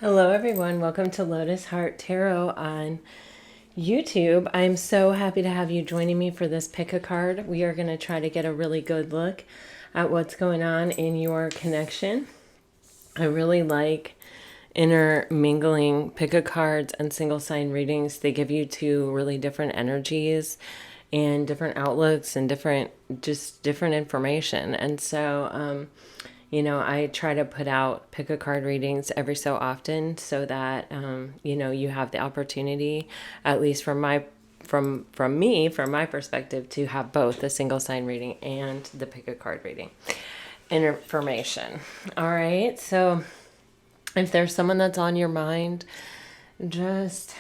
Hello, everyone. Welcome to Lotus Heart Tarot on YouTube. I'm so happy to have you joining me for this pick a card. We are going to try to get a really good look at what's going on in your connection. I really like intermingling pick a cards and single sign readings. They give you two really different energies and different outlooks and different information. And so, I try to put out pick a card readings every so often so that, you have the opportunity, at least from my perspective, to have both the single sign reading and the pick a card reading information. All right. So if there's someone that's on your mind, just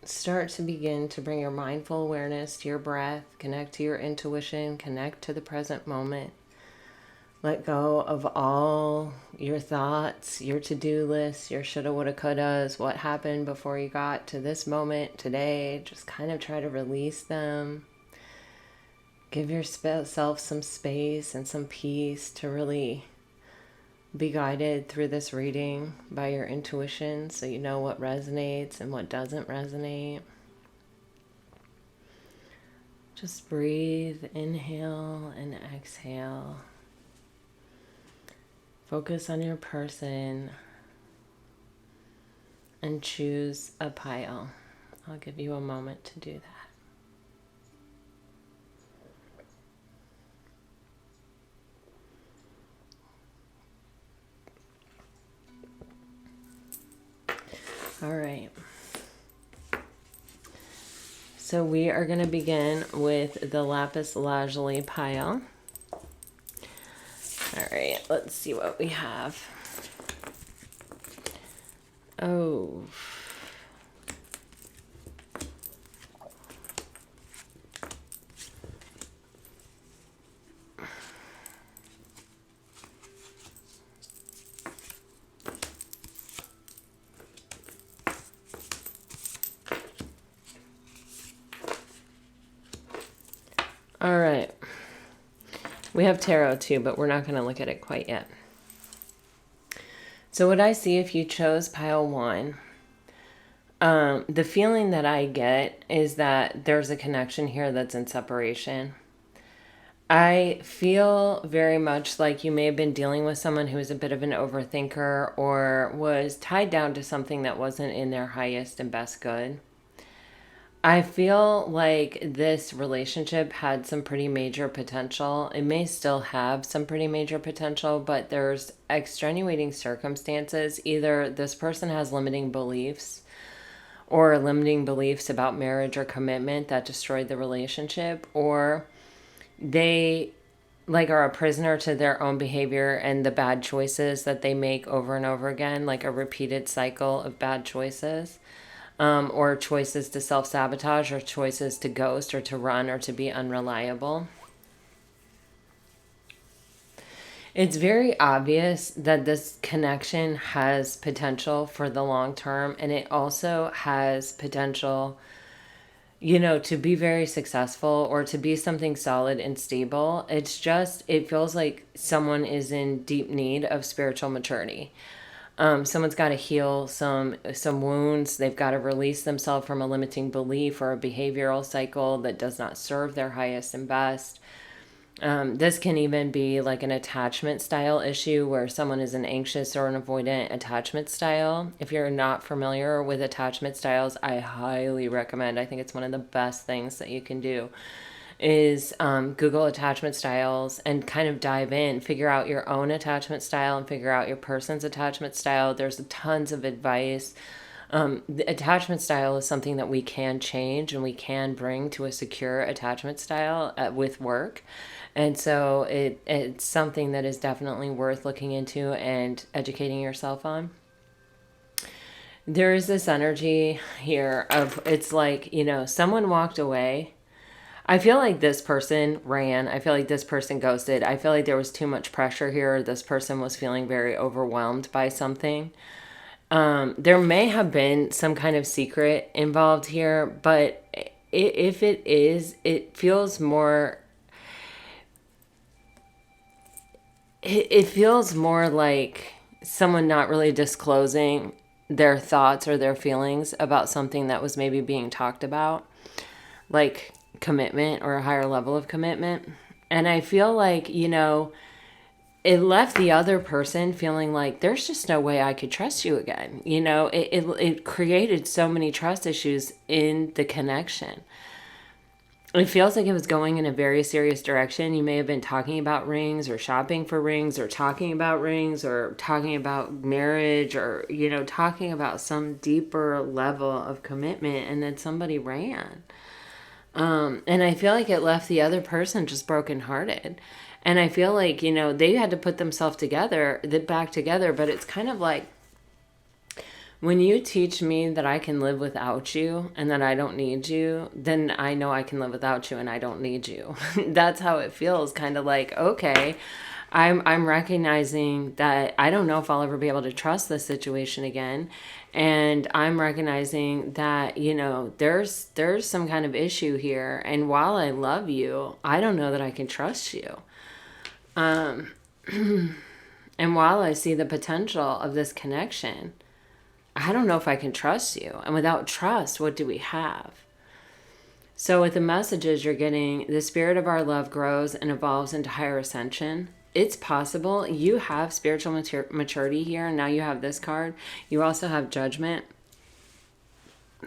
start to begin to bring your mindful awareness to your breath, connect to your intuition, connect to the present moment. Let go of all your thoughts, your to-do lists, your shoulda, woulda, couldas, what happened before you got to this moment today. Just kind of try to release them. Give yourself some space and some peace to really be guided through this reading by your intuition so you know what resonates and what doesn't resonate. Just breathe, inhale and exhale. Focus on your person and choose a pile. I'll give you a moment to do that. All right. So we are going to begin with the lapis lazuli pile. All right, let's see what we have. Oh. All right. We have tarot too, but we're not going to look at it quite yet. So what I see if you chose pile one, the feeling that I get is that there's a connection here that's in separation. I feel very much like you may have been dealing with someone who was a bit of an overthinker or was tied down to something that wasn't in their highest and best good. I feel like this relationship had some pretty major potential. It may still have some pretty major potential, but there's extenuating circumstances. Either this person has limiting beliefs or limiting beliefs about marriage or commitment that destroyed the relationship, or they are a prisoner to their own behavior and the bad choices that they make over and over again, like a repeated cycle of bad choices. Or choices to self-sabotage, or choices to ghost, or to run, or to be unreliable. It's very obvious that this connection has potential for the long term, and it also has potential, to be very successful or to be something solid and stable. It feels like someone is in deep need of spiritual maturity. Someone's got to heal some wounds. They've got to release themselves from a limiting belief or a behavioral cycle that does not serve their highest and best. This can even be like an attachment style issue where someone is an anxious or an avoidant attachment style. If you're not familiar with attachment styles, I highly recommend. I think it's one of the best things that you can do is Google attachment styles and kind of dive in, figure out your own attachment style and figure out your person's attachment style. There's tons of advice. The attachment style is something that we can change and we can bring to a secure attachment style with work. And so it's something that is definitely worth looking into and educating yourself on. There is this energy here of, it's like, someone walked away. I feel like this person ran. I feel like this person ghosted. I feel like there was too much pressure here. This person was feeling very overwhelmed by something. There may have been some kind of secret involved here, but if it is, it feels more it feels more like someone not really disclosing their thoughts or their feelings about something that was maybe being talked about, like commitment or a higher level of commitment. And I feel like, it left the other person feeling like there's just no way I could trust you again. It created so many trust issues in the connection. It feels like it was going in a very serious direction. You may have been talking about rings or shopping for rings or talking about rings or talking about marriage or, talking about some deeper level of commitment, and then somebody ran. And I feel like it left the other person just brokenhearted. And I feel like, they had to put themselves back together, but it's kind of like, when you teach me that I can live without you and that I don't need you, then I know I can live without you and I don't need you. That's how it feels, kind of like, okay, I'm recognizing that I don't know if I'll ever be able to trust this situation again. And I'm recognizing that, there's some kind of issue here. And while I love you, I don't know that I can trust you. And while I see the potential of this connection, I don't know if I can trust you. And without trust, what do we have? So with the messages you're getting, the spirit of our love grows and evolves into higher ascension. It's possible. You have spiritual maturity here. And now you have this card. You also have judgment.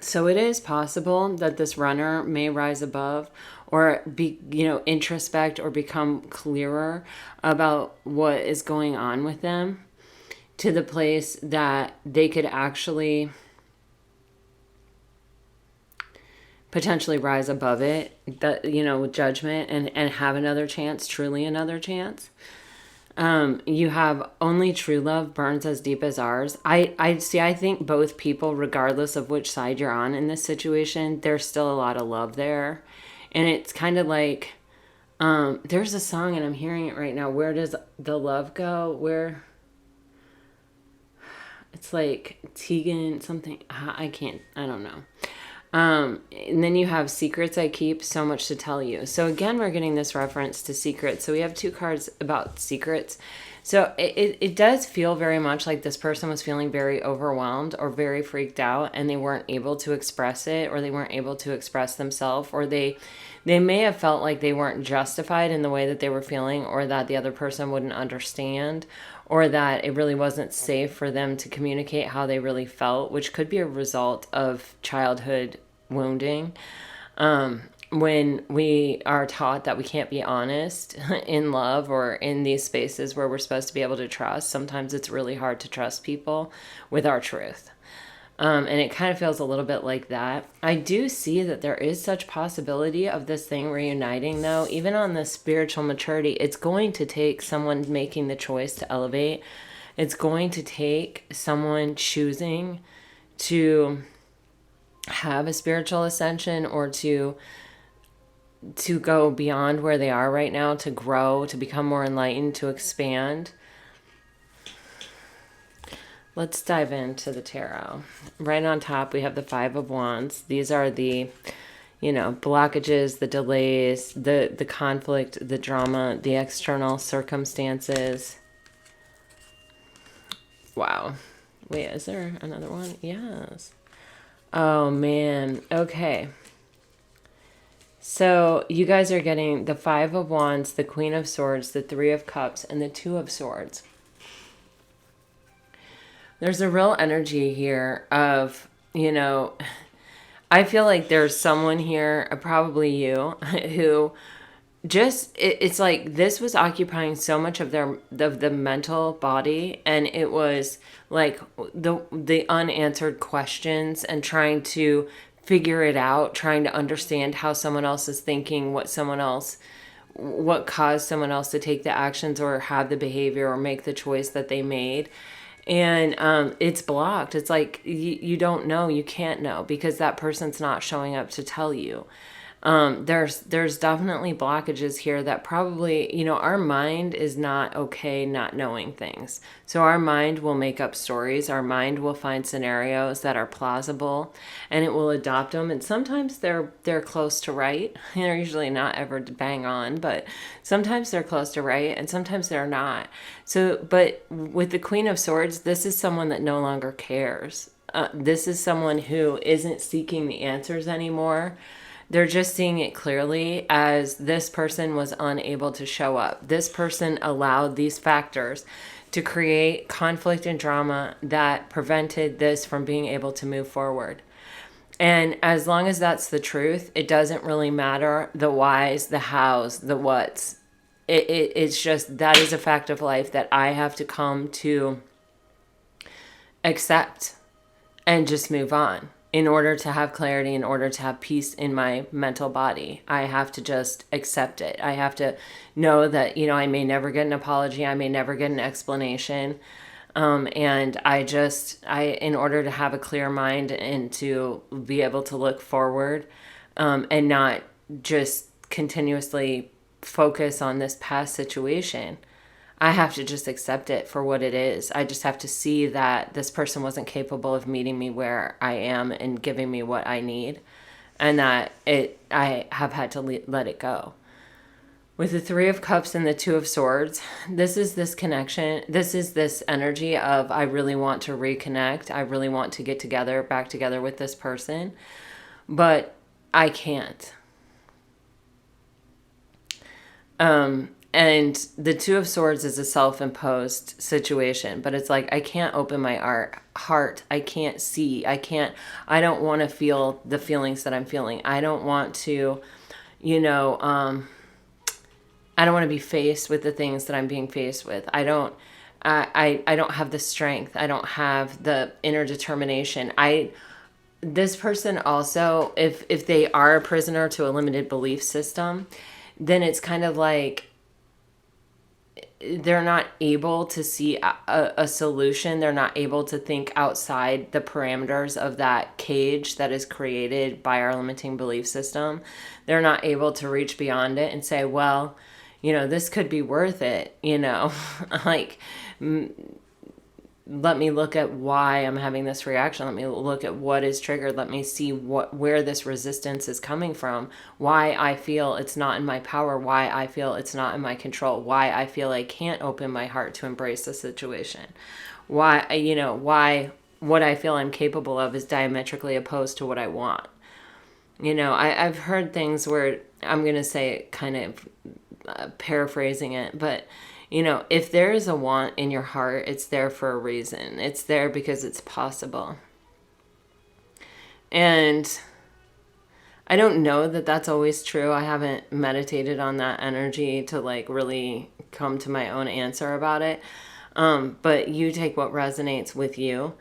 So it is possible that this runner may rise above or be, introspect or become clearer about what is going on with them, to the place that they could actually potentially rise above it, that, with judgment and have another chance, truly another chance. You have only true love burns as deep as ours. I think both people, regardless of which side you're on in this situation, there's still a lot of love there. And it's kind of like, there's a song and I'm hearing it right now. Where does the love go? It's like Tegan something. I don't know. And then you have secrets I keep, so much to tell you. So again, we're getting this reference to secrets. So we have 2 cards about secrets. So it does feel very much like this person was feeling very overwhelmed or very freaked out, and they weren't able to express it, or they weren't able to express themselves, or they may have felt like they weren't justified in the way that they were feeling, or that the other person wouldn't understand, or that it really wasn't safe for them to communicate how they really felt, which could be a result of childhood wounding. When we are taught that we can't be honest in love or in these spaces where we're supposed to be able to trust, sometimes it's really hard to trust people with our truth. And it kind of feels a little bit like that. I do see that there is such possibility of this thing reuniting, though. Even on the spiritual maturity, it's going to take someone making the choice to elevate. It's going to take someone choosing to have a spiritual ascension, or to go beyond where they are right now, to grow, to become more enlightened, to expand. Let's dive into the tarot. Right on top, we have the 5 of Wands. These are the, blockages, the delays, the conflict, the drama, the external circumstances. Wow. Wait, is there another one? Yes. Oh, man. Okay. So you guys are getting the 5 of Wands, the Queen of Swords, the 3 of Cups, and the 2 of Swords. There's a real energy here of, I feel like there's someone here, probably you, who just, it's like this was occupying so much of the mental body, and it was like the unanswered questions and trying to figure it out, trying to understand how someone else is thinking, what caused someone else to take the actions or have the behavior or make the choice that they made. And it's blocked. It's like you don't know, you can't know, because that person's not showing up to tell you. There's definitely blockages here that probably, our mind is not okay not knowing things. So our mind will make up stories. Our mind will find scenarios that are plausible, and it will adopt them. And sometimes they're close to right. They're usually not ever bang on, but sometimes they're close to right, and sometimes they're not. So, but with the Queen of Swords, this is someone that no longer cares. This is someone who isn't seeking the answers anymore. They're just seeing it clearly as this person was unable to show up. This person allowed these factors to create conflict and drama that prevented this from being able to move forward. And as long as that's the truth, it doesn't really matter the whys, the hows, the whats. It's just that is a fact of life that I have to come to accept and just move on. In order to have clarity, in order to have peace in my mental body, I have to just accept it. I have to know that, I may never get an apology. I may never get an explanation. And in order to have a clear mind and to be able to look forward, and not just continuously focus on this past situation, I have to just accept it for what it is. I just have to see that this person wasn't capable of meeting me where I am and giving me what I need, and that I have had to let it go. With the Three of Cups and the Two of Swords, this is this connection. This is this energy of I really want to reconnect. I really want to get back together with this person, but I can't. And the Two of Swords is a self-imposed situation, but it's like, I can't open my heart. I can't see. I don't want to feel the feelings that I'm feeling. I don't want to, I don't want to be faced with the things that I'm being faced with. I don't have the strength. I don't have the inner determination. This person also, if they are a prisoner to a limited belief system, then it's kind of like, they're not able to see a solution. They're not able to think outside the parameters of that cage that is created by our limiting belief system. They're not able to reach beyond it and say, well, this could be worth it, like, let me look at why I'm having this reaction. Let me look at what is triggered. Let me see where this resistance is coming from, why I feel it's not in my power, why I feel it's not in my control, why I feel I can't open my heart to embrace the situation, why what I feel I'm capable of is diametrically opposed to what I want. I've heard things where, I'm going to say it kind of paraphrasing it, but if there is a want in your heart, it's there for a reason. It's there because it's possible. And I don't know that that's always true. I haven't meditated on that energy to really come to my own answer about it. But you take what resonates with you.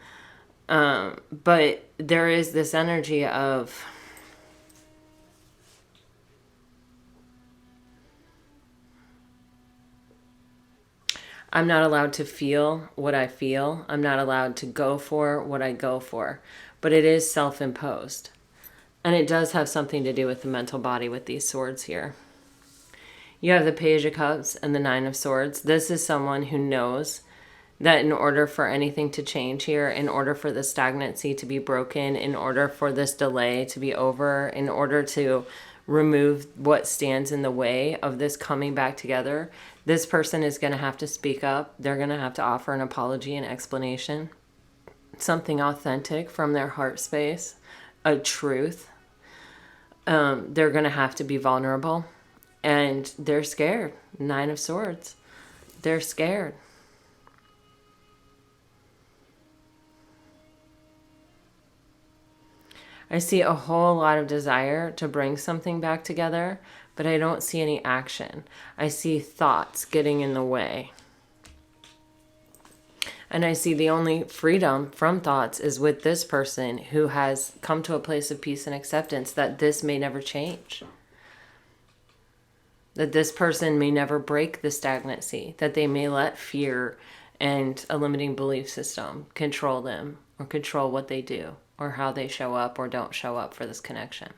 But there is this energy of, I'm not allowed to feel what I feel. I'm not allowed to go for what I go for. But it is self-imposed. And it does have something to do with the mental body with these swords here. You have the Page of Cups and the Nine of Swords. This is someone who knows that in order for anything to change here, in order for the stagnancy to be broken, in order for this delay to be over, in order to remove what stands in the way of this coming back together, this person is going to have to speak up. They're going to have to offer an apology and explanation, something authentic from their heart space, a truth. They're going to have to be vulnerable, and they're scared. Nine of Swords. They're scared. I see a whole lot of desire to bring something back together, but I don't see any action. I see thoughts getting in the way. And I see the only freedom from thoughts is with this person who has come to a place of peace and acceptance that this may never change. That this person may never break the stagnancy, that they may let fear and a limiting belief system control them or control what they do or how they show up or don't show up for this connection.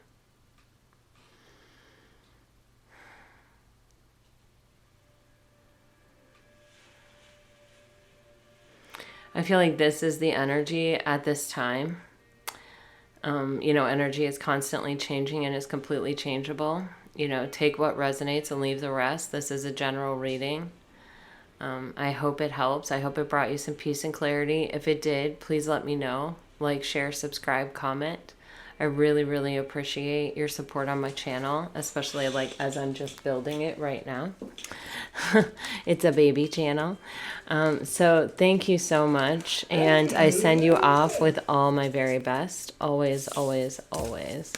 I feel like this is the energy at this time. Energy is constantly changing and is completely changeable. Take what resonates and leave the rest. This is a general reading. I hope it helps. I hope it brought you some peace and clarity. If it did, please let me know. Like, share, subscribe, comment. I really, really appreciate your support on my channel, especially like as I'm just building it right now. It's a baby channel. So thank you so much. And I send you off with all my very best. Always, always, always.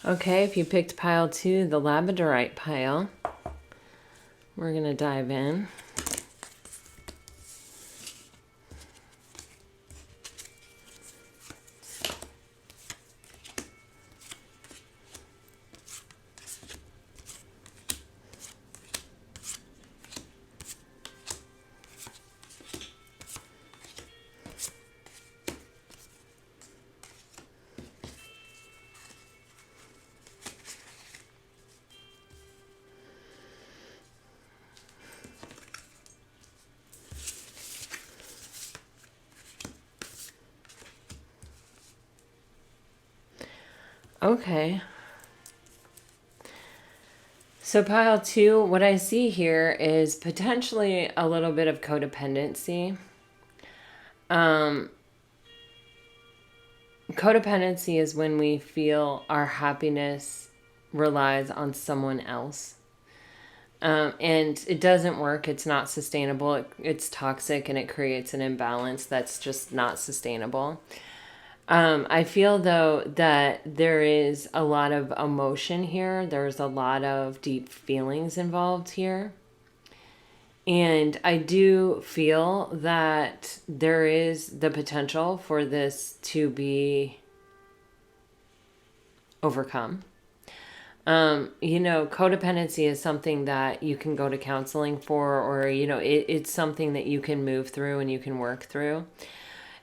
Okay, if you picked pile 2, the labradorite pile, we're going to dive in. Okay. So pile 2, what I see here is potentially a little bit of codependency. Codependency is when we feel our happiness relies on someone else. And it doesn't work. It's not sustainable. It's toxic and it creates an imbalance that's just not sustainable. I feel, though, that there is a lot of emotion here. There's a lot of deep feelings involved here. And I do feel that there is the potential for this to be overcome. Codependency is something that you can go to counseling for, or, it's something that you can move through and you can work through.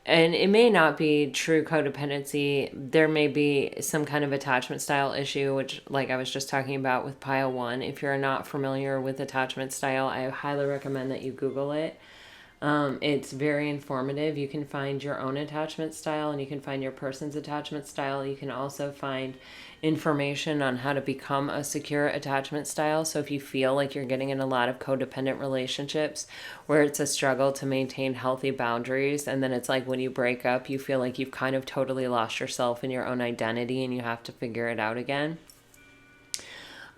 And it may not be true codependency. There may be some kind of attachment style issue, which, like I was just talking about with pile 1. If you're not familiar with attachment style, I highly recommend that you Google it. It's very informative. You can find your own attachment style and you can find your person's attachment style. You can also find information on how to become a secure attachment style. So if you feel like you're getting in a lot of codependent relationships where it's a struggle to maintain healthy boundaries, and then it's like when you break up, you feel like you've kind of totally lost yourself and your own identity and you have to figure it out again.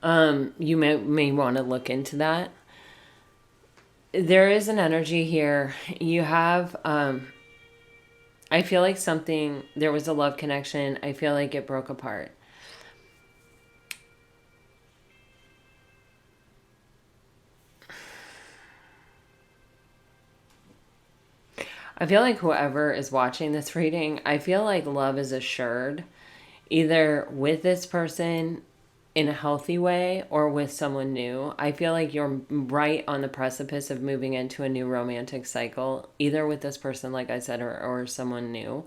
You may want to look into that. There is an energy here. You have, I feel like there was a love connection. I feel like it broke apart. I feel like whoever is watching this reading, I feel like love is assured either with this person in a healthy way or with someone new. I feel like you're right on the precipice of moving into a new romantic cycle, either with this person, like I said, or someone new.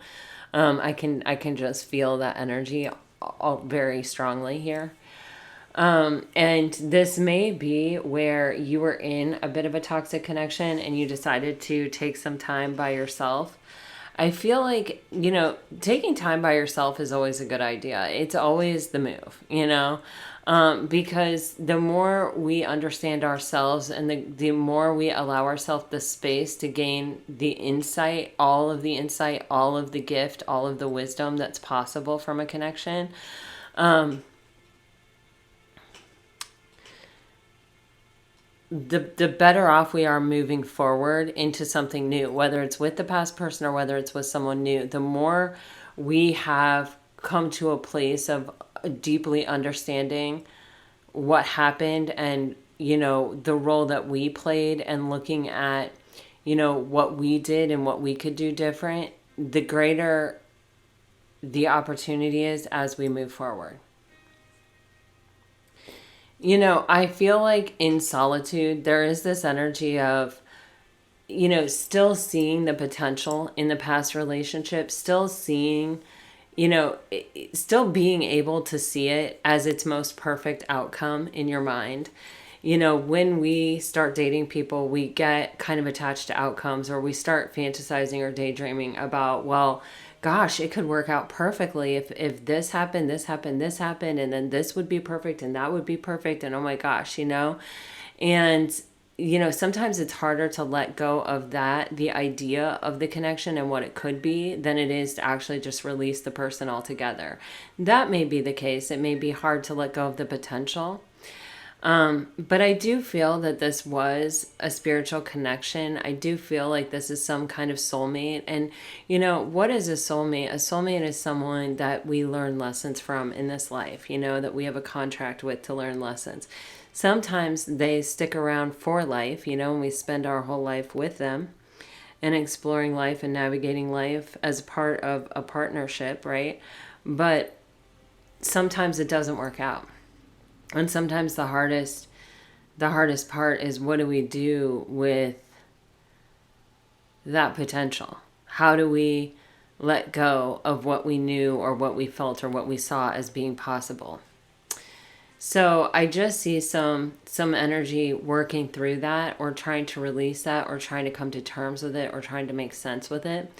I can just feel that energy all very strongly here. And this may be where you were in a bit of a toxic connection and you decided to take some time by yourself. I feel like, taking time by yourself is always a good idea. It's always the move, because the more we understand ourselves and the more we allow ourselves the space to gain the insight, all of the gift, all of the wisdom that's possible from a connection, the better off we are moving forward into something new, whether it's with the past person or whether it's with someone new. The more we have come to a place of deeply understanding what happened and, the role that we played and looking at, what we did and what we could do different, the greater the opportunity is as we move forward. You know, I feel like in solitude, there is this energy of, you know, still seeing the potential in the past relationship, still seeing, you know, still being able to see it as its most perfect outcome in your mind. You know, when we start dating people, we get kind of attached to outcomes, or we start fantasizing or daydreaming about, well, gosh, it could work out perfectly if this happened, this happened, this happened, and then this would be perfect and that would be perfect. And oh my gosh, you know, and you know, sometimes it's harder to let go of that, the idea of the connection and what it could be, than it is to actually just release the person altogether. That may be the case. It may be hard to let go of the potential. But I do feel that this was a spiritual connection. I do feel like this is some kind of soulmate. And, you know, what is a soulmate? A soulmate is someone that we learn lessons from in this life, you know, that we have a contract with to learn lessons. Sometimes they stick around for life, you know, and we spend our whole life with them and exploring life and navigating life as part of a partnership, right? But sometimes it doesn't work out. And sometimes the hardest part is, what do we do with that potential? How do we let go of what we knew or what we felt or what we saw as being possible? So I just see some energy working through that, or trying to release that, or trying to come to terms with it, or trying to make sense with it.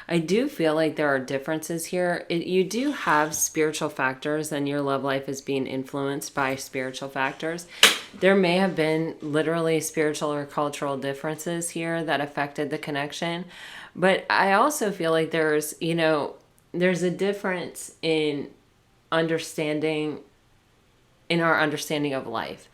I do feel like there are differences here. You do have spiritual factors, and your love life is being influenced by spiritual factors. There may have been literally spiritual or cultural differences here that affected the connection. But I also feel like there's a difference in understanding in our understanding of life.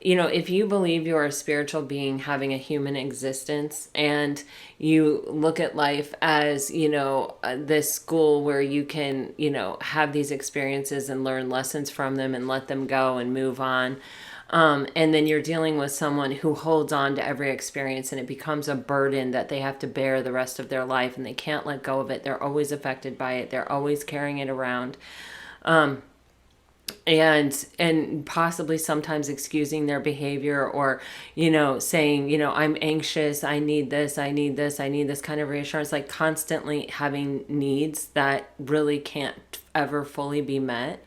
You know, if you believe you're a spiritual being having a human existence, and you look at life as, you know, this school where you can, you know, have these experiences and learn lessons from them and let them go and move on. And then you're dealing with someone who holds on to every experience, and it becomes a burden that they have to bear the rest of their life, and they can't let go of it. They're always affected by it. They're always carrying it around. And possibly sometimes excusing their behavior, or, you know, saying, you know, I'm anxious, I need this, I need this, I need this kind of reassurance, like constantly having needs that really can't ever fully be met.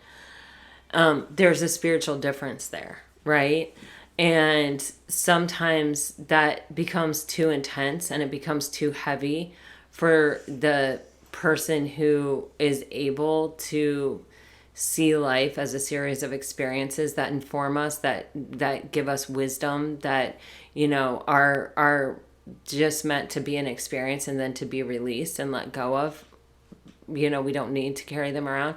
There's a spiritual difference there, right? And sometimes that becomes too intense, and it becomes too heavy for the person who is able to see life as a series of experiences that inform us, that give us wisdom, that, you know, are just meant to be an experience and then to be released and let go of. You know, we don't need to carry them around.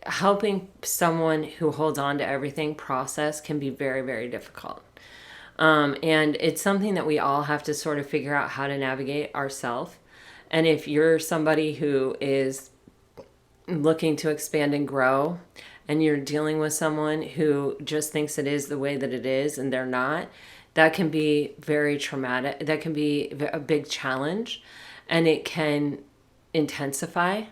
Helping someone who holds on to everything process can be very, very difficult. And it's something that we all have to sort of figure out how to navigate ourselves. And if you're somebody who is looking to expand and grow, and you're dealing with someone who just thinks it is the way that it is and they're not, that can be very traumatic. That can be a big challenge, and it can intensify.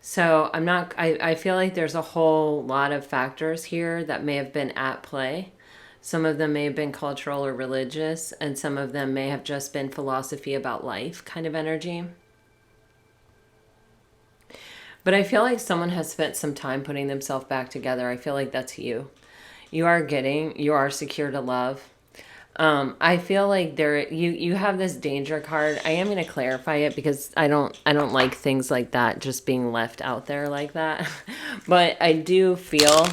So I feel like there's a whole lot of factors here that may have been at play. Some of them may have been cultural or religious, and some of them may have just been philosophy about life kind of energy. But I feel like someone has spent some time putting themselves back together. I feel like that's you. You are secure to love. I feel like you have this danger card. I am going to clarify it because I don't like things like that just being left out there like that. But I do feel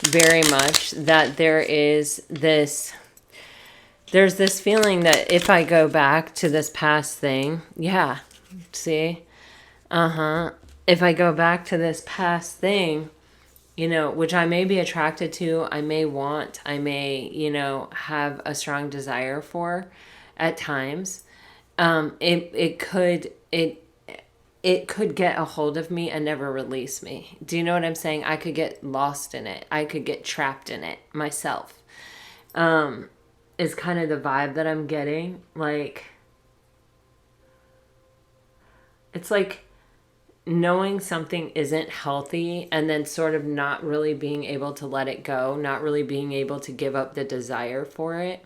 very much that there's this feeling that if I go back to this past thing, yeah, see? If I go back to this past thing, you know, which I may be attracted to, I may, you know, have a strong desire for at times, it could get a hold of me and never release me. Do you know what I'm saying? I could get lost in it. I could get trapped in it myself. Is kind of the vibe that I'm getting. Like, it's like knowing something isn't healthy and then sort of not really being able to let it go, not really being able to give up the desire for it.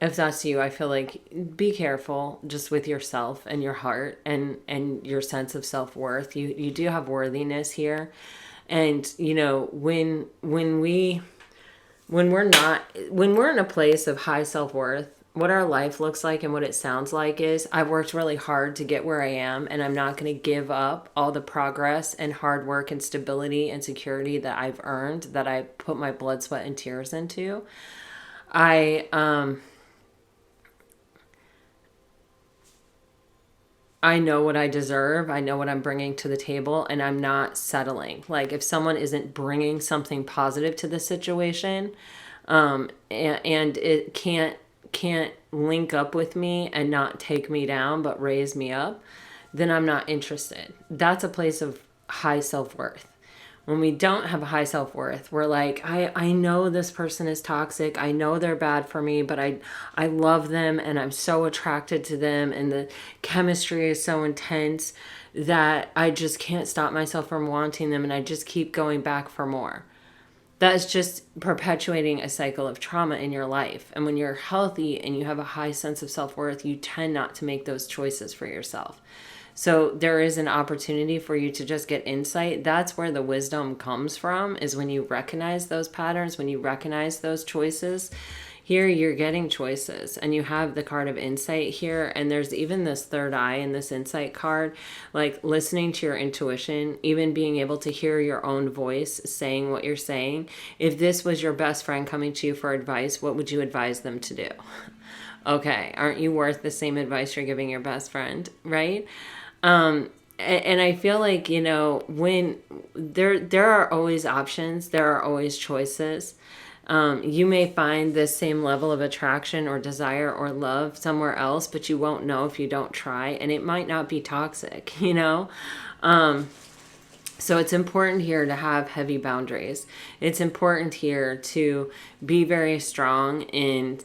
If that's you, I feel like be careful just with yourself and your heart and your sense of self-worth. You do have worthiness here. And when we're in a place of high self-worth, what our life looks like and what it sounds like is I've worked really hard to get where I am, and I'm not going to give up all the progress and hard work and stability and security that I've earned, that I put my blood, sweat, and tears into. I know what I deserve. I know what I'm bringing to the table, and I'm not settling. Like, if someone isn't bringing something positive to the situation, and it can't link up with me and not take me down, but raise me up, then I'm not interested. That's a place of high self-worth. When we don't have a high self-worth, we're like, I know this person is toxic. I know they're bad for me, but I love them and I'm so attracted to them and the chemistry is so intense that I just can't stop myself from wanting them, and I just keep going back for more. That's just perpetuating a cycle of trauma in your life. And when you're healthy and you have a high sense of self-worth, you tend not to make those choices for yourself. So there is an opportunity for you to just get insight. That's where the wisdom comes from, is when you recognize those patterns, when you recognize those choices. Here you're getting choices, and you have the card of insight here. And there's even this third eye in this insight card, like listening to your intuition, even being able to hear your own voice saying what you're saying. If this was your best friend coming to you for advice, what would you advise them to do? Okay, aren't you worth the same advice you're giving your best friend, right? And I feel like, when there are always options, there are always choices. You may find this same level of attraction or desire or love somewhere else, but you won't know if you don't try, and it might not be toxic, So it's important here to have heavy boundaries. It's important here to be very strong in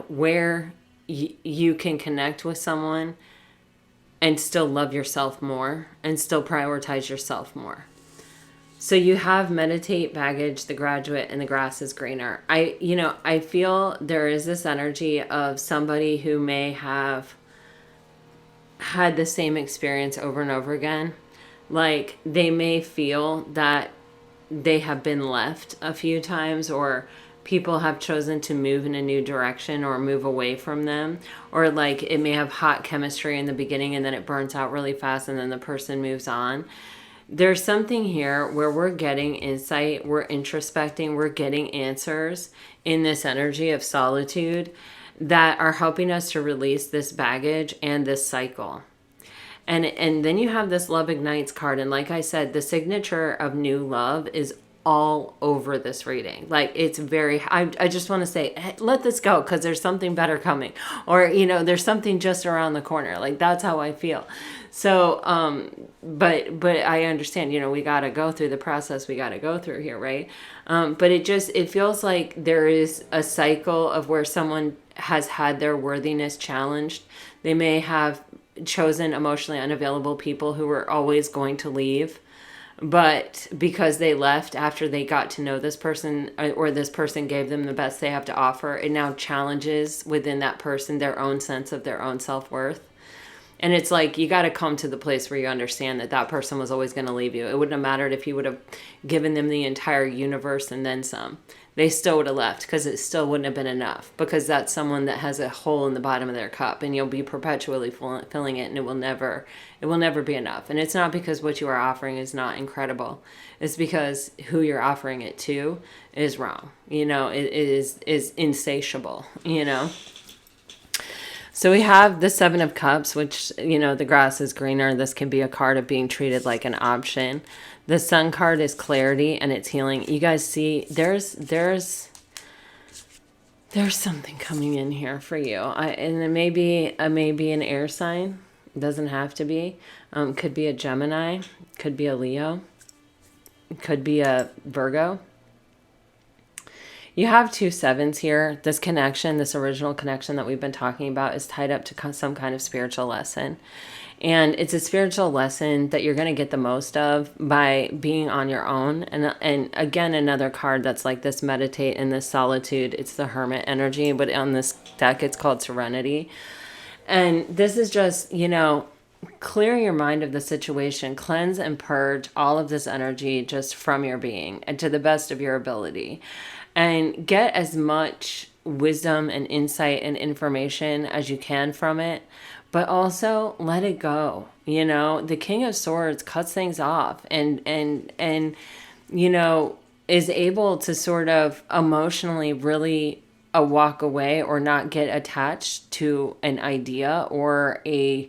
where you can connect with someone and still love yourself more and still prioritize yourself more. So you have meditate, baggage, the graduate, and the grass is greener. I feel there is this energy of somebody who may have had the same experience over and over again. Like, they may feel that they have been left a few times, or people have chosen to move in a new direction or move away from them, or like it may have hot chemistry in the beginning and then it burns out really fast and then the person moves on. There's something here where we're getting insight, we're introspecting, we're getting answers in this energy of solitude that are helping us to release this baggage and this cycle. And then you have this Love Ignites card. And like I said, the signature of new love is all over this reading. Like, it's very, I just want to say, hey, let this go, because there's something better coming, or there's something just around the corner. Like, that's how I feel. So but I understand, we got to go through the process we got to go through here, right? But it feels like there is a cycle of where someone has had their worthiness challenged. They may have chosen emotionally unavailable people who were always going to leave, but because they left after they got to know this person, or this person gave them the best they have to offer, it now challenges within that person their own sense of their own self-worth. And it's like, you got to come to the place where you understand that that person was always going to leave you. It wouldn't have mattered if you would have given them the entire universe and then some. They still would have left, because it still wouldn't have been enough, because that's someone that has a hole in the bottom of their cup, and you'll be perpetually filling it, and it will never be enough. And it's not because what you are offering is not incredible. It's because who you're offering it to is wrong. It is insatiable, So we have the Seven of Cups, which, the grass is greener. This can be a card of being treated like an option. The Sun card is clarity and it's healing. You guys see, there's something coming in here for you. And it may be an air sign. It doesn't have to be. Could be a Gemini. Could be a Leo. Could be a Virgo. You have 2 sevens here. This connection, this original connection that we've been talking about, is tied up to some kind of spiritual lesson. And it's a spiritual lesson that you're going to get the most of by being on your own. And again, another card that's like this meditate in this solitude. It's the Hermit energy, but on this deck, it's called Serenity. And this is just, clear your mind of the situation, cleanse and purge all of this energy just from your being and to the best of your ability. And get as much wisdom and insight and information as you can from it, but also let it go. The King of Swords cuts things off and is able to sort of emotionally really walk away or not get attached to an idea or a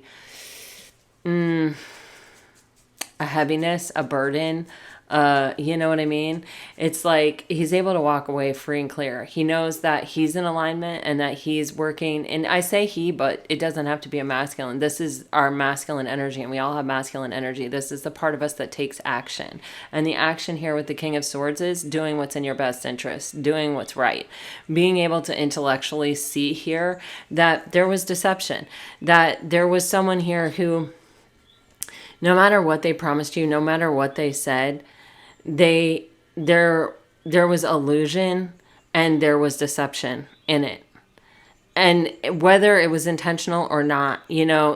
heaviness, a burden. You know what I mean? It's like he's able to walk away free and clear. He knows that he's in alignment and that he's working. And I say he, but it doesn't have to be a masculine. This is our masculine energy, and we all have masculine energy. This is the part of us that takes action. And the action here with the King of Swords is doing what's in your best interest, doing what's right, being able to intellectually see here that there was deception, that there was someone here who, no matter what they promised you, no matter what they said, there was illusion and there was deception in it. And whether it was intentional or not,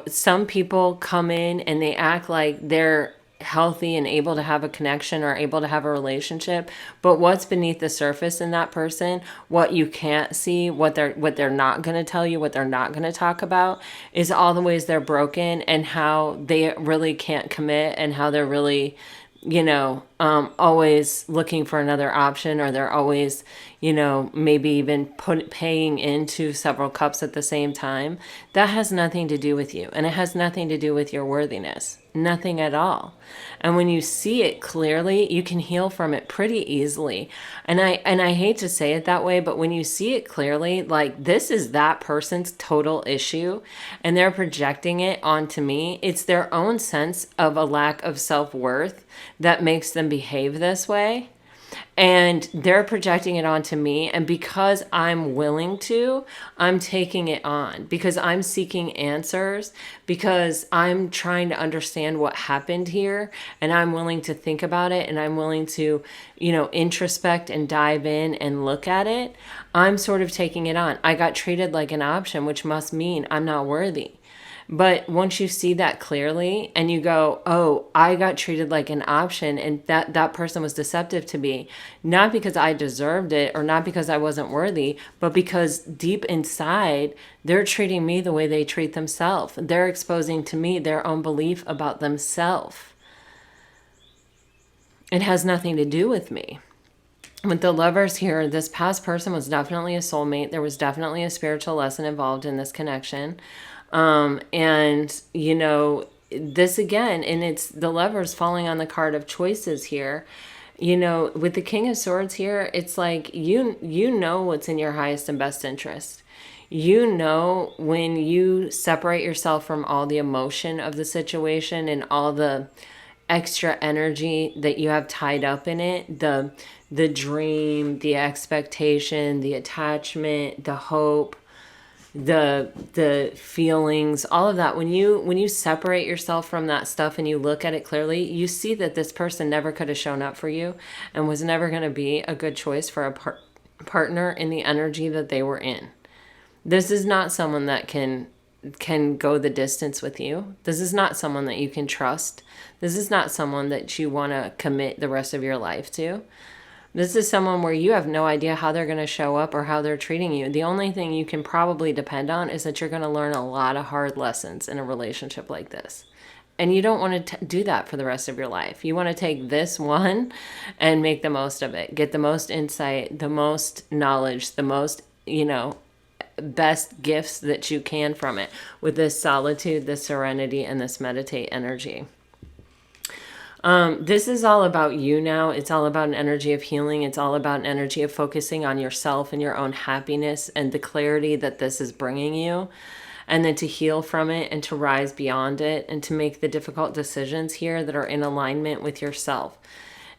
some people come in and they act like they're healthy and able to have a connection or able to have a relationship, but what's beneath the surface in that person, what you can't see, what they're not going to tell you, what they're not going to talk about, is all the ways they're broken and how they really can't commit and how they're really always looking for another option, or they're always, maybe even paying into several cups at the same time. That has nothing to do with you, and it has nothing to do with your worthiness. Nothing at all. And when you see it clearly, you can heal from it pretty easily. And I hate to say it that way, but when you see it clearly, like, this is that person's total issue and they're projecting it onto me, it's their own sense of a lack of self-worth that makes them behave this way. And they're projecting it onto me. And because I'm willing to, I'm taking it on, because I'm seeking answers, because I'm trying to understand what happened here. And I'm willing to think about it. And I'm willing to, introspect and dive in and look at it. I'm sort of taking it on. I got treated like an option, which must mean I'm not worthy. But once you see that clearly and you go, oh, I got treated like an option and that person was deceptive to me, not because I deserved it or not because I wasn't worthy, but because deep inside, they're treating me the way they treat themselves. They're exposing to me their own belief about themselves. It has nothing to do with me. With the Lovers here, this past person was definitely a soulmate. There was definitely a spiritual lesson involved in this connection. This again, and it's the Lovers falling on the card of choices here. With the King of Swords here, it's like, you know what's in your highest and best interest. When you separate yourself from all the emotion of the situation and all the extra energy that you have tied up in it, the dream, the expectation, the attachment, the hope, the feelings, all of that, when you separate yourself from that stuff and you look at it clearly, you see that this person never could have shown up for you and was never going to be a good choice for a partner in the energy that they were in. This is not someone that can go the distance with you. This is not someone that you can trust. This is not someone that you want to commit the rest of your life to. This is someone where you have no idea how they're going to show up or how they're treating you. The only thing you can probably depend on is that you're going to learn a lot of hard lessons in a relationship like this. And you don't want to do that for the rest of your life. You want to take this one and make the most of it. Get the most insight, the most knowledge, the most, best gifts that you can from it with this solitude, this serenity, and this meditate energy. This is all about you now. It's all about an energy of healing. It's all about an energy of focusing on yourself and your own happiness and the clarity that this is bringing you. And then to heal from it and to rise beyond it and to make the difficult decisions here that are in alignment with yourself.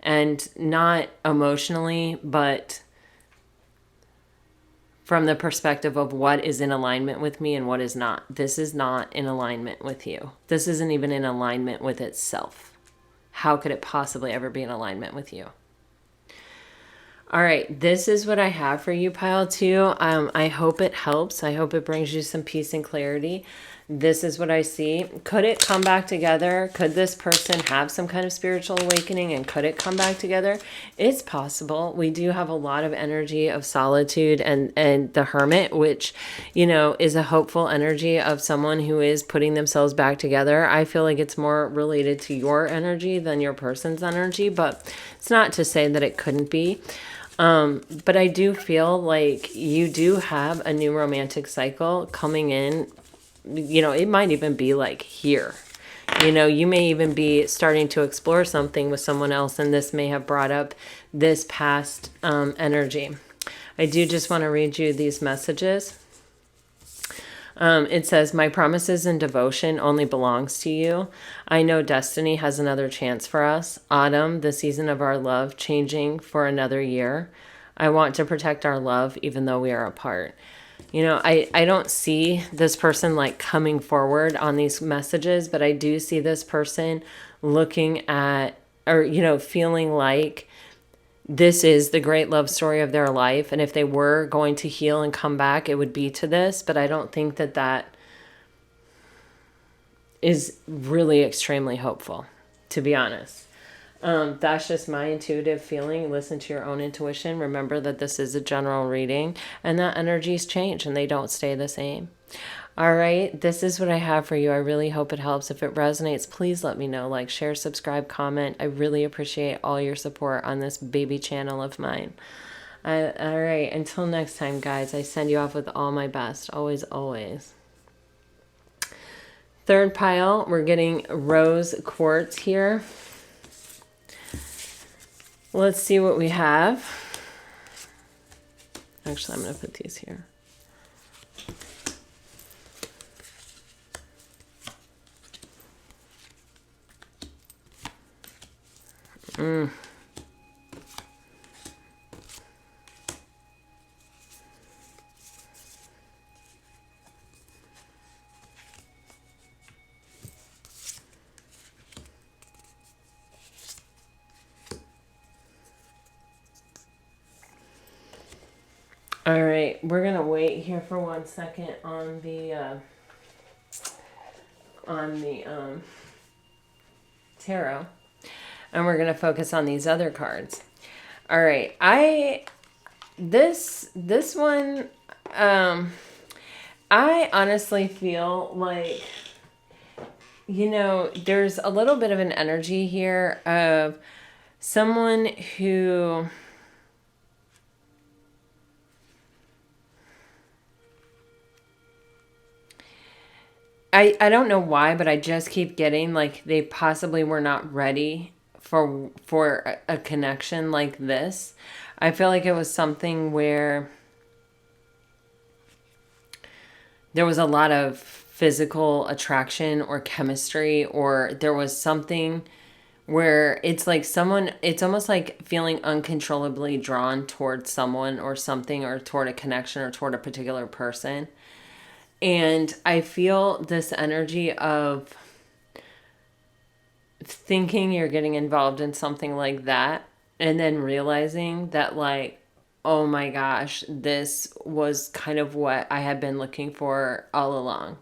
And not emotionally, but from the perspective of what is in alignment with me and what is not. This is not in alignment with you. This isn't even in alignment with itself. How could it possibly ever be in alignment with you? All right, this is what I have for you, pile 2. I hope it helps. I hope it brings you some peace and clarity. This is what I see. Could it come back together? Could this person have some kind of spiritual awakening, and could it come back together? It's possible. We do have a lot of energy of solitude and the hermit, which, you know, is a hopeful energy of someone who is putting themselves back together. I feel like it's more related to your energy than your person's energy, but it's not to say that it couldn't be. But I do feel like you do have a new romantic cycle coming in. You know, it might even be like here. You know, you may even be starting to explore something with someone else, and this may have brought up this past energy. I do just want to read you these messages. It says, my promises and devotion only belongs to you. I know destiny has another chance for us. Autumn, the season of our love, changing for another year. I want to protect our love even though we are apart. You know, I don't see this person like coming forward on these messages, but I do see this person looking at, or, you know, feeling like this is the great love story of their life. And if they were going to heal and come back, it would be to this. But I don't think that that is really extremely hopeful, to be honest. That's just my intuitive feeling. Listen to your own intuition. Remember that this is a general reading and that energies change and they don't stay the same. All right, this is what I have for you. I really hope it helps. If it resonates, please let me know. Like, share, subscribe, comment. I really appreciate all your support on this baby channel of mine. All right, until next time, guys, I send you off with all my best. Always, always. Third pile, we're getting rose quartz here. Let's see what we have. Actually, I'm going to put these here. All right, we're gonna wait here for 1 second on the tarot, and we're gonna focus on these other cards. All right, this one, I honestly feel like, you know, there's a little bit of an energy here of someone who I don't know why, but I just keep getting like they possibly were not ready for a connection like this. I feel like it was something where there was a lot of physical attraction or chemistry, or there was something where it's like someone, it's almost like feeling uncontrollably drawn towards someone or something, or toward a connection or toward a particular person. And I feel this energy of thinking you're getting involved in something like that, and then realizing that, like, oh my gosh, this was kind of what I had been looking for all along.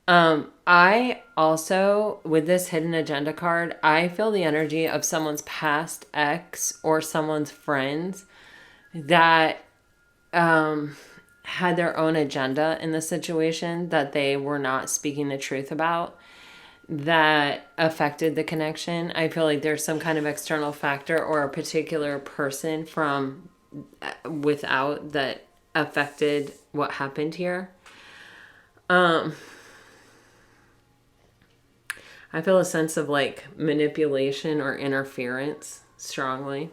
I also, with this hidden agenda card, I feel the energy of someone's past ex or someone's friends that had their own agenda in the situation that they were not speaking the truth about, that affected the connection. I feel like there's some kind of external factor or a particular person from without that affected what happened here. I feel a sense of like manipulation or interference strongly.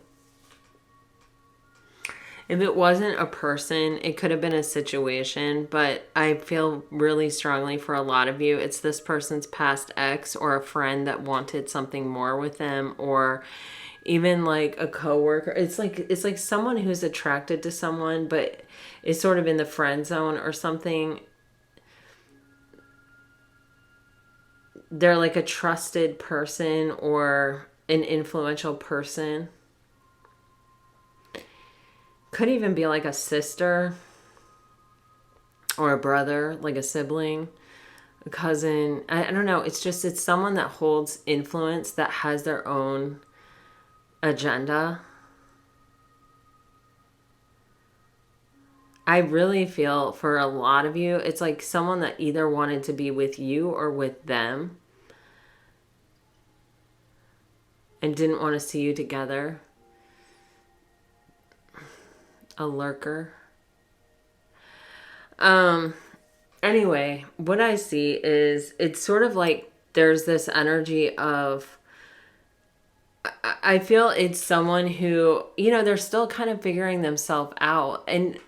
If it wasn't a person, it could have been a situation, but I feel really strongly for a lot of you, it's this person's past ex or a friend that wanted something more with them, or, even like a coworker. It's like someone who's attracted to someone, but is sort of in the friend zone or something. They're like a trusted person or an influential person. Could even be like a sister or a brother, like a sibling, a cousin. I don't know. It's someone that holds influence, that has their own agenda. I really feel for a lot of you, it's like someone that either wanted to be with you or with them and didn't want to see you together. A lurker. Anyway, what I see is it's sort of like there's this energy of, I feel it's someone who, they're still kind of figuring themselves out. And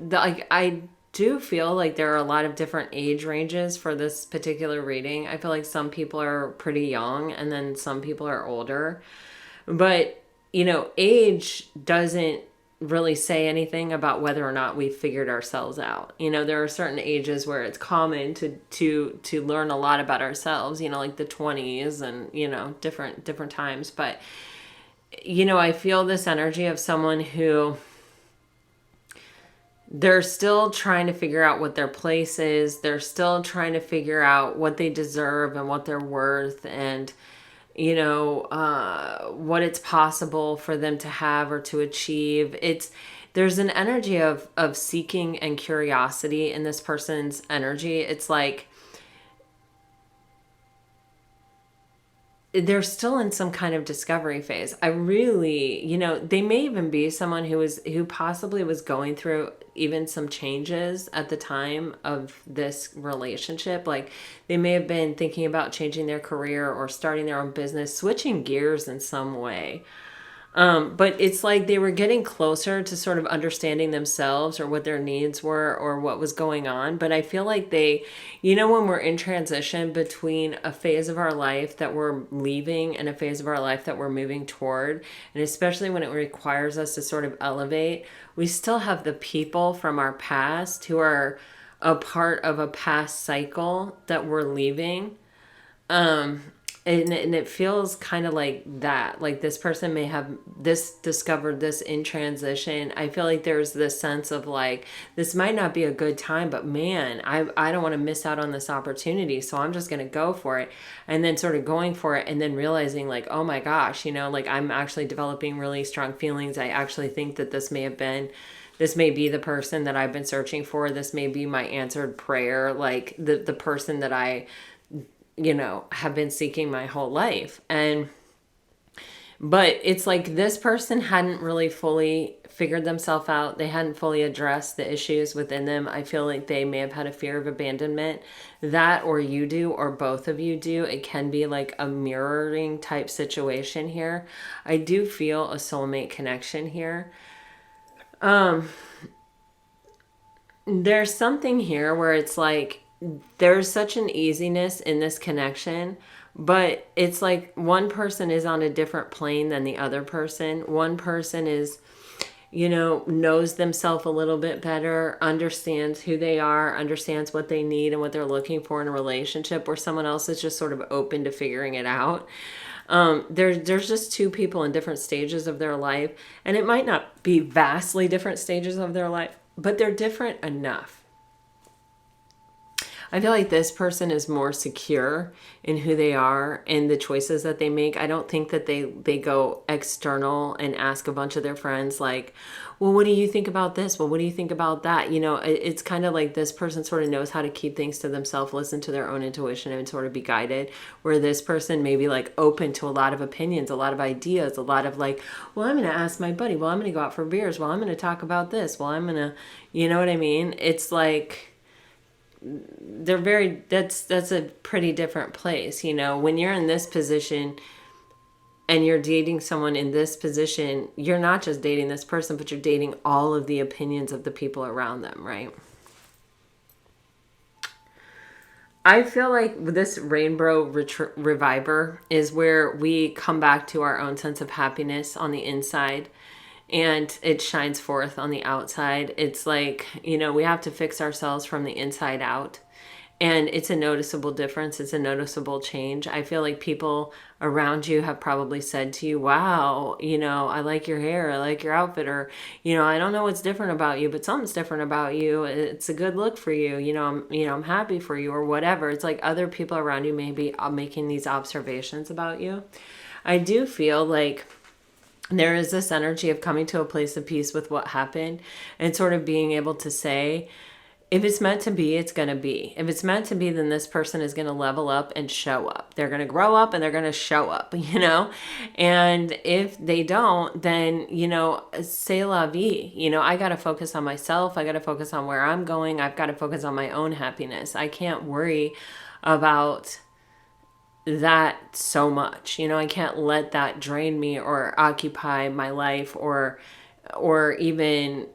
I do feel like there are a lot of different age ranges for this particular reading. I feel like some people are pretty young and then some people are older. But, age doesn't really say anything about whether or not we've figured ourselves out. There are certain ages where it's common to learn a lot about ourselves, like the 20s and, different times. But, I feel this energy of someone who they're still trying to figure out what their place is. They're still trying to figure out what they deserve and what they're worth, and what it's possible for them to have or to achieve. There's an energy of seeking and curiosity in this person's energy. It's like they're still in some kind of discovery phase. I really, they may even be someone who possibly was going through even some changes at the time of this relationship. Like they may have been thinking about changing their career or starting their own business, switching gears in some way. But it's like they were getting closer to sort of understanding themselves or what their needs were or what was going on. But I feel like they, when we're in transition between a phase of our life that we're leaving and a phase of our life that we're moving toward, and especially when it requires us to sort of elevate, we still have the people from our past who are a part of a past cycle that we're leaving. And it feels kind of like that. Like this person may have discovered this in transition. I feel like there's this sense of like, this might not be a good time, but man, I don't want to miss out on this opportunity. So I'm just going to go for it. And then sort of going for it and then realizing like, oh my gosh, like I'm actually developing really strong feelings. I actually think that this may be the person that I've been searching for. This may be my answered prayer. Like the person that I have been seeking my whole life. But it's like this person hadn't really fully figured themselves out. They hadn't fully addressed the issues within them. I feel like they may have had a fear of abandonment. That, or you do, or both of you do. It can be like a mirroring type situation here. I do feel a soulmate connection here. There's something here where it's like, there's such an easiness in this connection, but it's like one person is on a different plane than the other person. One person is, knows themselves a little bit better, understands who they are, understands what they need and what they're looking for in a relationship, where someone else is just sort of open to figuring it out. There's just two people in different stages of their life, and it might not be vastly different stages of their life, but they're different enough. I feel like this person is more secure in who they are and the choices that they make. I don't think that they go external and ask a bunch of their friends like, well, what do you think about this? Well, what do you think about that? It's kind of like this person sort of knows how to keep things to themselves, listen to their own intuition and sort of be guided, where this person may be like open to a lot of opinions, a lot of ideas, a lot of like, well, I'm going to ask my buddy. Well, I'm going to go out for beers. Well, I'm going to talk about this. Well, I'm going to, you know what I mean? It's like, that's a pretty different place. When you're in this position and you're dating someone in this position, you're not just dating this person, but you're dating all of the opinions of the people around them, right? I feel like this rainbow reviver is where we come back to our own sense of happiness on the inside and it shines forth on the outside. It's like, we have to fix ourselves from the inside out. And it's a noticeable difference. It's a noticeable change. I feel like people around you have probably said to you, wow, I like your hair. I like your outfit. Or, I don't know what's different about you, but something's different about you. It's a good look for you. I'm happy for you or whatever. It's like other people around you may be making these observations about you. I do feel like there is this energy of coming to a place of peace with what happened and sort of being able to say, if it's meant to be, it's going to be. If it's meant to be, then this person is going to level up and show up. They're going to grow up and they're going to show up, And if they don't, then, c'est la vie. I got to focus on myself. I got to focus on where I'm going. I've got to focus on my own happiness. I can't worry about that so much. I can't let that drain me or occupy my life or even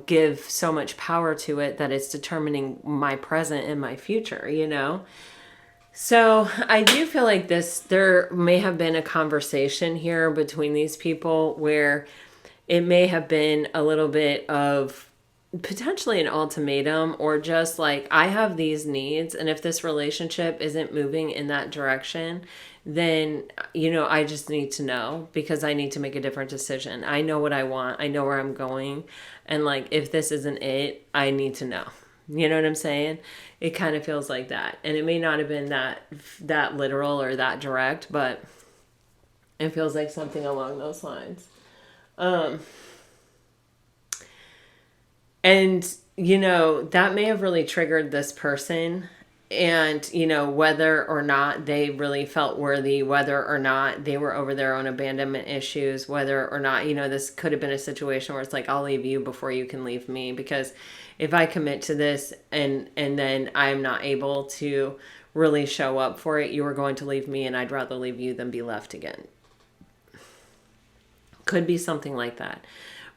give so much power to it that it's determining my present and my future, So I do feel like there may have been a conversation here between these people where it may have been a little bit of potentially an ultimatum or just like, I have these needs, and if this relationship isn't moving in that direction, then I just need to know because I need to make a different decision. I know what I want. I know where I'm going. And like, if this isn't it, I need to know. You know what I'm saying? It kind of feels like that. And it may not have been that literal or that direct, but it feels like something along those lines. And, that may have really triggered this person. And, whether or not they really felt worthy, whether or not they were over their own abandonment issues, whether or not, this could have been a situation where it's like, I'll leave you before you can leave me. Because if I commit to this and then I'm not able to really show up for it, you are going to leave me and I'd rather leave you than be left again. Could be something like that.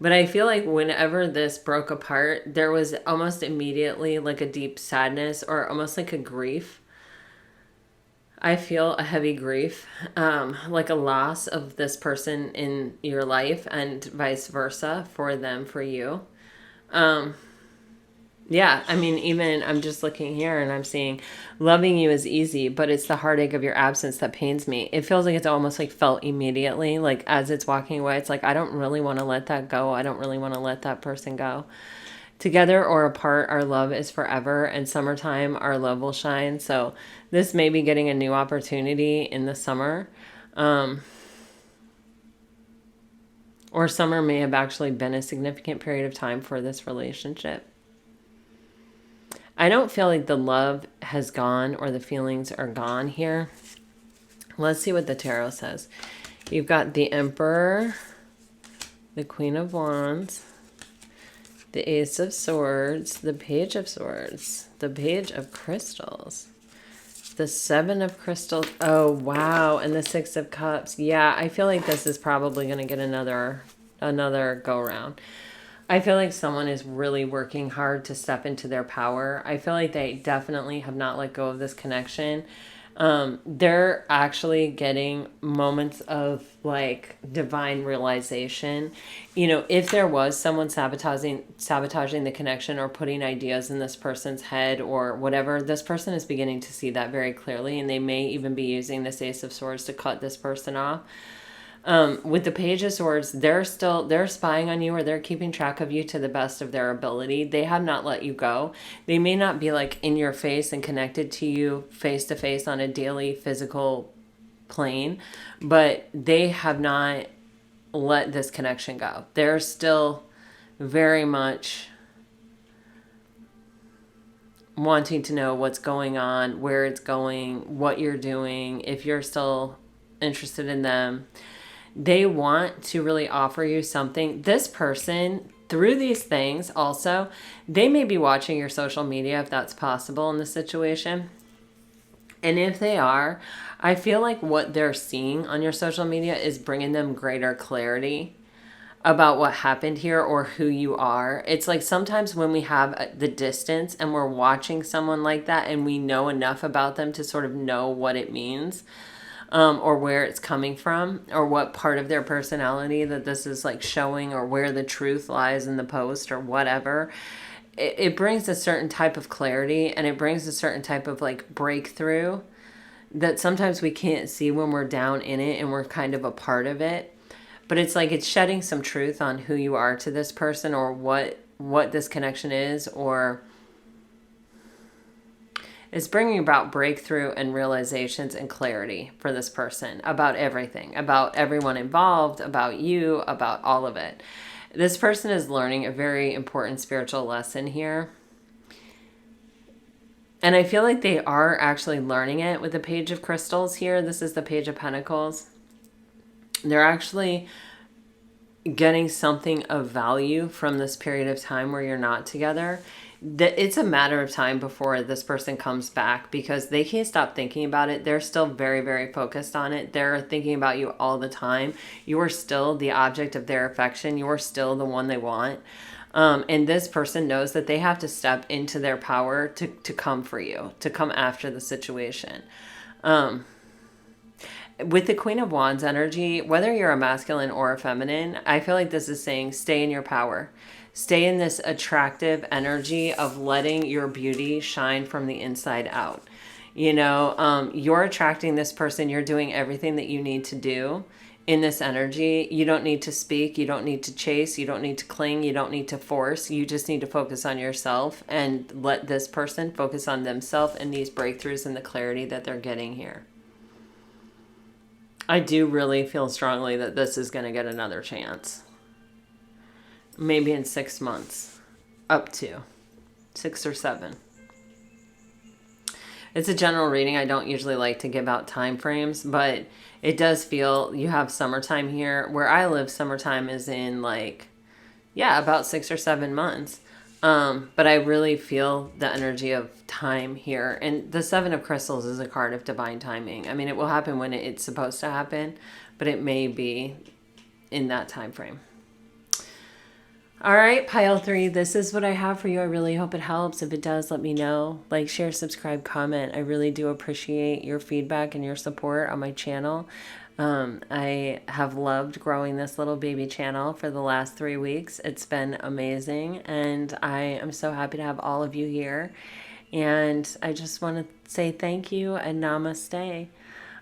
But I feel like whenever this broke apart, there was almost immediately like a deep sadness or almost like a grief. I feel a heavy grief, like a loss of this person in your life and vice versa for them, for you. Yeah, I mean, even I'm just looking here and I'm seeing loving you is easy, but it's the heartache of your absence that pains me. It feels like it's almost like felt immediately, like as it's walking away. It's like, I don't really want to let that go. I don't really want to let that person go. Together or apart, our love is forever, and summertime, our love will shine. So this may be getting a new opportunity in the summer. Or summer may have actually been a significant period of time for this relationship. I don't feel like the love has gone or the feelings are gone here. Let's see what the tarot says. You've got the Emperor, the Queen of Wands, the Ace of Swords, the Page of Swords, the Page of Crystals, the Seven of Crystals. Oh, wow. And the Six of Cups. Yeah, I feel like this is probably going to get another go round. I feel like someone is really working hard to step into their power. I feel like they definitely have not let go of this connection. They're actually getting moments of like divine realization. If there was someone sabotaging the connection or putting ideas in this person's head or whatever, this person is beginning to see that very clearly, and they may even be using this Ace of Swords to cut this person off. With the Page of Swords, they're spying on you or they're keeping track of you to the best of their ability. They have not let you go. They may not be like in your face and connected to you face to face on a daily physical plane, but they have not let this connection go. They're still very much wanting to know what's going on, where it's going, what you're doing, if you're still interested in them. They want to really offer you something. This person, through these things also, they may be watching your social media if that's possible in this situation. And if they are, I feel like what they're seeing on your social media is bringing them greater clarity. about what happened here or who you are. It's like sometimes when we have the distance and we're watching someone like that and we know enough about them to sort of know what it means, or where it's coming from, or what part of their personality that this is like showing, or where the truth lies in the post, or whatever. It brings a certain type of clarity, and it brings a certain type of like breakthrough that sometimes we can't see when we're down in it and we're kind of a part of it. But it's like it's shedding some truth on who you are to this person, or what this connection is, or it's bringing about breakthrough and realizations and clarity for this person about everything, about everyone involved, about you, about all of it. This person is learning a very important spiritual lesson here. And I feel like they are actually learning it with the Page of Crystals here. This is the Page of Pentacles. They're actually getting something of value from this period of time where you're not together. That it's a matter of time before this person comes back, because they can't stop thinking about it. They're still very, very focused on it. They're thinking about you all the time. You are still the object of their affection. You are still the one they want. And this person knows that they have to step into their power to come for you, to come after the situation. With the Queen of Wands energy, whether you're a masculine or a feminine, I feel like this is saying stay in your power. Stay in this attractive energy of letting your beauty shine from the inside out. You know, you're attracting this person. You're doing everything that you need to do in this energy. You don't need to speak. You don't need to chase. You don't need to cling. You don't need to force. You just need to focus on yourself and let this person focus on themselves and these breakthroughs and the clarity that they're getting here. I do really feel strongly that this is going to get another chance. Maybe in 6 months, up to 6 or 7. It's a general reading. I don't usually like to give out time frames, but it does feel you have summertime here. Where I live, summertime is in like, yeah, about 6 or 7 months. But I really feel the energy of time here. And the Seven of Crystals is a card of divine timing. I mean, it will happen when it's supposed to happen, but it may be in that time frame. All right, pile 3, this is what I have for you. I really hope it helps. If it does, let me know. Like, share, subscribe, comment. I really do appreciate your feedback and your support on my channel. I have loved growing this little baby channel for the last 3 weeks. It's been amazing, and I am so happy to have all of you here. And I just want to say thank you and namaste.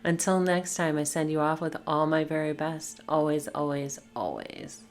Until next time, I send you off with all my very best. Always, always, always.